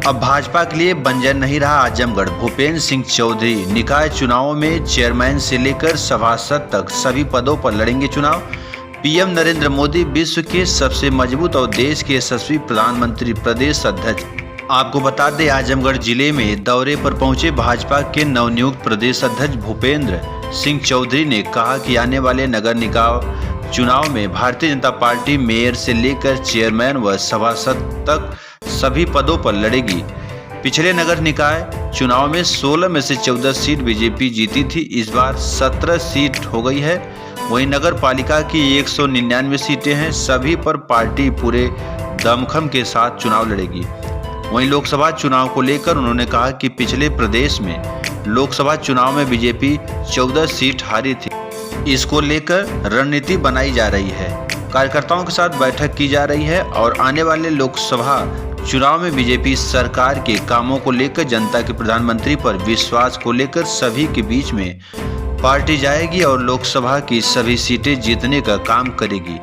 अब भाजपा के लिए बंजर नहीं रहा आजमगढ़। भूपेंद्र सिंह चौधरी निकाय चुनावों में चेयरमैन से लेकर सभासद तक सभी पदों पर लड़ेंगे चुनाव। पीएम नरेंद्र मोदी विश्व के सबसे मजबूत और देश के यशस्वी प्रधानमंत्री प्रदेश अध्यक्ष। आपको बता दें, आजमगढ़ जिले में दौरे पर पहुंचे भाजपा के नवनियुक्त प्रदेश अध्यक्ष भूपेंद्र सिंह चौधरी ने कहा कि आने वाले नगर निकाय चुनाव में भारतीय जनता पार्टी मेयर से लेकर चेयरमैन व सभासद तक सभी पदों पर लड़ेगी। पिछले नगर निकाय चुनाव में 16 में से 14 सीट बीजेपी जीती थी, इस बार 17 सीट हो गई है। वहीं नगर पालिका की 199 सीटें हैं, सभी पर पार्टी पूरे दमखम के साथ चुनाव लड़ेगी। वहीं लोकसभा चुनाव को लेकर उन्होंने कहा कि पिछले प्रदेश में लोकसभा चुनाव में बीजेपी 14 सीट हारी थी, इसको लेकर रणनीति बनाई जा रही है, कार्यकर्ताओं के साथ बैठक की जा रही है और आने वाले लोकसभा चुनाव में बीजेपी सरकार के कामों को लेकर, जनता के प्रधानमंत्री पर विश्वास को लेकर सभी के बीच में पार्टी जाएगी और लोकसभा की सभी सीटें जीतने का काम करेगी।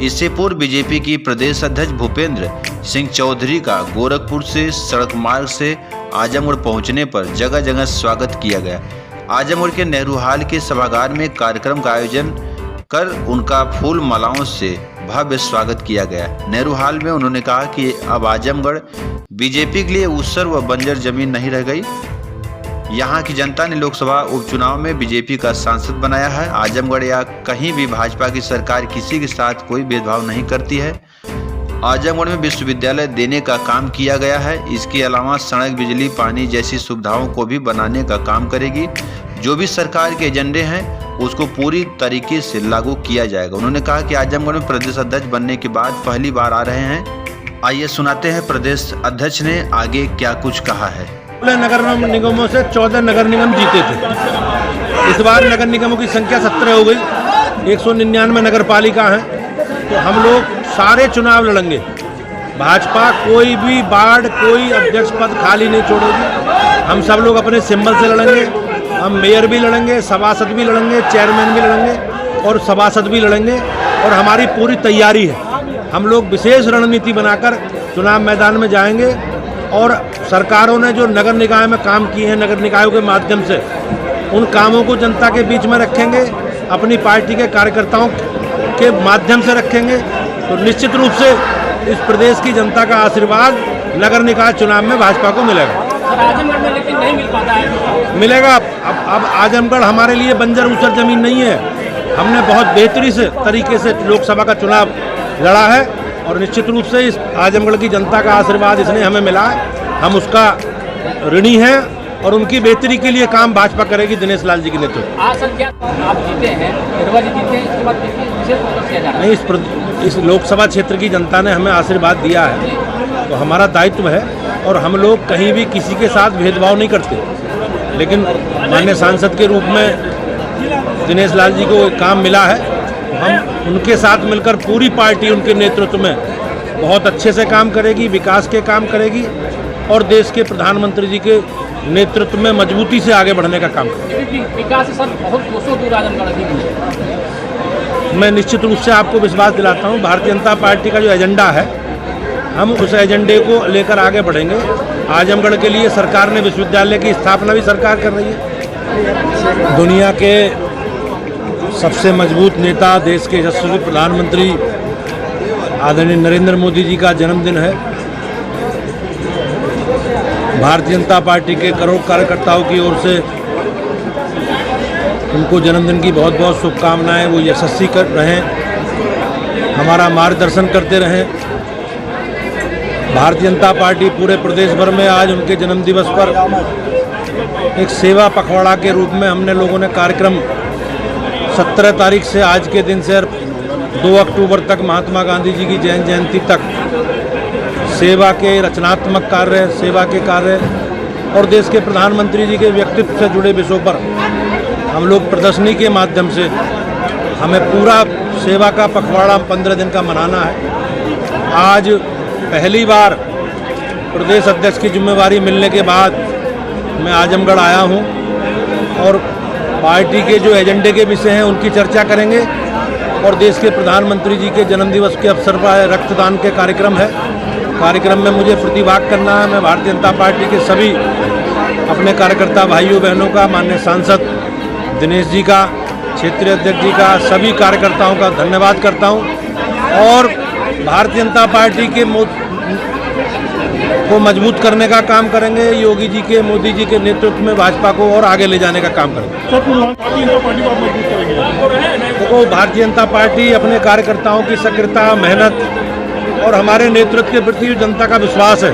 इससे पूर्व बीजेपी की प्रदेश अध्यक्ष भूपेंद्र सिंह चौधरी का गोरखपुर से सड़क मार्ग से आजमगढ़ पहुंचने पर जगह जगह स्वागत किया गया। आजमगढ़ के नेहरू हाल के सभागार में कार्यक्रम का आयोजन कर उनका फूल मालाओं से भव्य स्वागत किया गया। नेहरू हाल में उन्होंने कहा कि अब आजमगढ़ बीजेपी के लिए ऊसर व बंजर जमीन नहीं रह गई। यहाँ की जनता ने लोकसभा उपचुनाव में बीजेपी का सांसद बनाया है। आजमगढ़ या कहीं भी भाजपा की सरकार किसी के साथ कोई भेदभाव नहीं करती है। आजमगढ़ में विश्वविद्यालय देने का काम किया गया है। इसके अलावा सड़क, बिजली, पानी जैसी सुविधाओं को भी बनाने का काम करेगी। जो भी सरकार के एजेंडे हैं उसको पूरी तरीके से लागू किया जाएगा। उन्होंने कहा कि आजमगढ़ में प्रदेश अध्यक्ष बनने के बाद पहली बार आ रहे हैं। आइए सुनाते हैं प्रदेश अध्यक्ष ने आगे क्या कुछ कहा है। नगर निगमों से 14 नगर निगम जीते थे। इस बार नगर निगमों की संख्या 17 हो गई। 199 नगर पालिका है, तो हम लोग सारे चुनाव लड़ेंगे। भाजपा कोई भी वार्ड, कोई अध्यक्ष पद खाली नहीं छोड़ेगी। हम सब लोग अपने सिंबल से लड़ेंगे। हम मेयर भी लड़ेंगे, सभासद भी लड़ेंगे, चेयरमैन भी लड़ेंगे और सभासद भी लड़ेंगे और हमारी पूरी तैयारी है। हम लोग विशेष रणनीति बनाकर चुनाव मैदान में जाएंगे और सरकारों ने जो नगर निकाय में काम किए हैं, नगर निकायों के माध्यम से उन कामों को जनता के बीच में रखेंगे, अपनी पार्टी के कार्यकर्ताओं के माध्यम से रखेंगे। तो निश्चित रूप से इस प्रदेश की जनता का आशीर्वाद नगर निकाय चुनाव में भाजपा को मिलेगा। आजमगढ़ में लेकिन नहीं मिल पाता है। मिलेगा। अब आजमगढ़ हमारे लिए बंजर ऊसर जमीन नहीं है। हमने बहुत बेहतरी से तरीके से लोकसभा का चुनाव लड़ा है और निश्चित रूप से इस आजमगढ़ की जनता का आशीर्वाद इसने हमें मिला है। हम उसका ऋणी हैं और उनकी बेहतरी के लिए काम भाजपा करेगी दिनेश लाल जी के नेतृत्व। आप जीते हैं, जीते हैं, इसके बाद विशेष फोकस किया जा रहा है। नहीं, इस लोकसभा क्षेत्र की जनता ने हमें आशीर्वाद दिया है, तो हमारा दायित्व है और हम लोग कहीं भी किसी के साथ भेदभाव नहीं करते। लेकिन माननीय सांसद के रूप में दिनेश लाल जी को काम मिला है, हम उनके साथ मिलकर पूरी पार्टी उनके नेतृत्व में बहुत अच्छे से काम करेगी, विकास के काम करेगी और देश के प्रधानमंत्री जी के नेतृत्व में मजबूती से आगे बढ़ने का काम करेगी। विकास से सर बहुत कोसों दूर आजमगढ़ अभी। मैं निश्चित रूप से आपको विश्वास दिलाता हूँ, भारतीय जनता पार्टी का जो एजेंडा है हम उस एजेंडे को लेकर आगे बढ़ेंगे। आजमगढ़ के लिए सरकार ने विश्वविद्यालय की स्थापना भी सरकार कर रही है। दुनिया के सबसे मजबूत नेता, देश के यशस्वी प्रधानमंत्री आदरणीय नरेंद्र मोदी जी का जन्मदिन है। भारतीय जनता पार्टी के करोड़ कार्यकर्ताओं की ओर से उनको जन्मदिन की बहुत बहुत शुभकामनाएं। वो यशस्वी कर रहें, हमारा मार्गदर्शन करते रहें। भारतीय जनता पार्टी पूरे प्रदेश भर में आज उनके जन्म दिवस पर एक सेवा पखवाड़ा के रूप में हमने लोगों ने कार्यक्रम 17 तारीख से आज के दिन से 2 अक्टूबर तक महात्मा गांधी जी की जयंती तक सेवा के रचनात्मक कार्य, सेवा के कार्य और देश के प्रधानमंत्री जी के व्यक्तित्व से जुड़े विषयों पर हम लोग प्रदर्शनी के माध्यम से हमें पूरा सेवा का पखवाड़ा 15 दिन का मनाना है। आज पहली बार प्रदेश अध्यक्ष की जिम्मेवारी मिलने के बाद मैं आजमगढ़ आया हूं और पार्टी के जो एजेंडे के विषय हैं उनकी चर्चा करेंगे और देश के प्रधानमंत्री जी के जन्मदिवस के अवसर पर रक्तदान के कार्यक्रम है कार्यक्रम में मुझे प्रतिभाग करना है। मैं भारतीय जनता पार्टी के सभी अपने कार्यकर्ता भाइयों बहनों का, माननीय सांसद दिनेश जी का, क्षेत्रीय अध्यक्ष जी का, सभी कार्यकर्ताओं का धन्यवाद करता हूं और भारतीय जनता पार्टी के को मजबूत करने का काम करेंगे। योगी जी के, मोदी जी के नेतृत्व में भाजपा को और आगे ले जाने का काम करेंगे। देखो, भारतीय जनता पार्टी अपने कार्यकर्ताओं की सक्रियता, मेहनत और हमारे नेतृत्व के प्रति जो जनता का विश्वास है,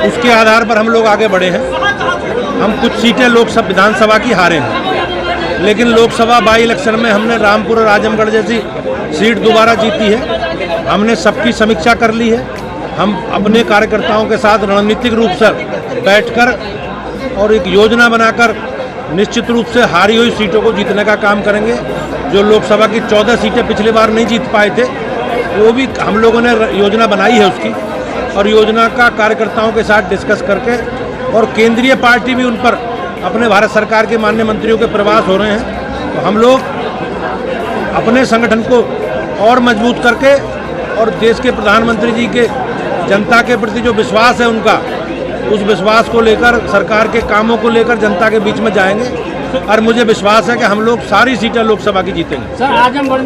उसके आधार पर हम लोग आगे बढ़े हैं। हम कुछ सीटें लोकसभा विधानसभा की हारे हैं, लेकिन लोकसभा बाई इलेक्शन में हमने रामपुर और आजमगढ़ जैसी सीट दोबारा जीती है। हमने सबकी समीक्षा कर ली है। हम अपने कार्यकर्ताओं के साथ रणनीतिक रूप से बैठकर और एक योजना बनाकर निश्चित रूप से हारी हुई सीटों को जीतने का काम करेंगे। जो लोकसभा की 14 सीटें पिछली बार नहीं जीत पाए थे, वो भी हम लोगों ने योजना बनाई है उसकी, और योजना का कार्यकर्ताओं के साथ डिस्कस करके, और केंद्रीय पार्टी भी उन पर, अपने भारत सरकार के माननीय मंत्रियों के प्रवास हो रहे हैं, तो हम लोग अपने संगठन को और मजबूत करके और देश के प्रधानमंत्री जी के जनता के प्रति जो विश्वास है उनका, उस विश्वास को लेकर, सरकार के कामों को लेकर जनता के बीच में जाएंगे। और मुझे विश्वास है कि हम लोग सारी सीटें लोकसभा की जीतेंगे। सर, आजमगढ़ में